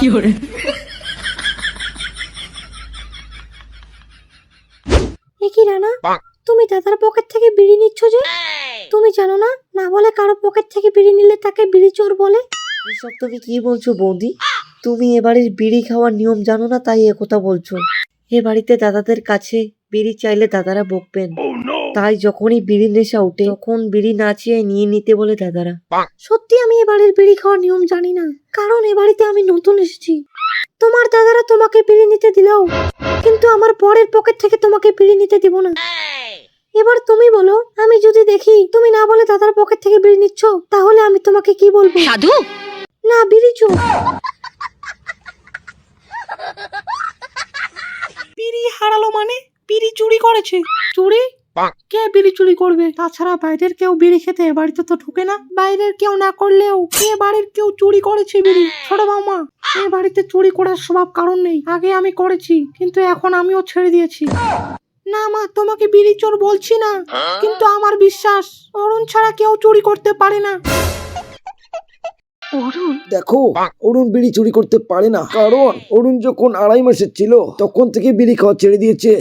কি রানা, তুমি দাদার পকেট থেকে বিড়ি নিচ্ছ যে? তুমি জানো না, না বলে কারো পকেট থেকে বিড়ি নিলে তাকে বিড়ি চোর বলে? এসব তুমি কি বলছো বৌদি? তুমি এ বাড়ির বিড়ি খাওয়ার নিয়ম জানো না তাই একথা বলছো। এ বাড়িতে দাদাদের কাছে বিড়ি চাইলে দাদারা বকবেন, তাই যখনই বিড়ি নেশা ওঠে তখন বিড়ি না চেয়ে নিয়ে নিতে বলে দাদারা। সত্যি আমি এ বাড়ির বিড়ি খাওয়ার নিয়ম জানি না, কারণ এ বাড়িতে আমি নতুন এসেছি। তোমার দাদারা তোমাকে বিড়ি নিতে দিলেও কিন্তু আমার বরের পকেট থেকে তোমাকে বিড়ি নিতে দিব না। এবার তুমি বলো, আমি যদি দেখি তুমি না বলে দাদার পকেট থেকে বিড়ি নিচ্ছ, তাহলে আমি তোমাকে কি বলবো? সাধু না, বিড়ি চোর। বিড়ি হারালো মানে বিড়ি চুরি করেছে? চুরি? কে বিড়ি চুরি করবে? তাছাড়া বাইরের কেউ বিড়ি খেতে এ বাড়িতে তো ঢুকে না। বাইরের কেউ না করলেও এ বাড়ির কেউ চুরি করেছে বিড়ি। ছোট বৌমা, এ বাড়িতে চুরি করার স্বভাব কারণ নেই। আগে আমি করেছি, কিন্তু এখন আমিও ছেড়ে দিয়েছি। না মা, তোমাকে বিড়ি চোর বলছি না, কিন্তু আমার বিশ্বাস অরুণ ছাড়া কেউ চুরি করতে পারে না। দেখো, অরুণ বিড়ি চুরি করতে পারে না, কারণ অরুণ যখন 2.5 মাসের ছিল তখন থেকে বিড়ি খাওয়া ছেড়ে দিয়েছে।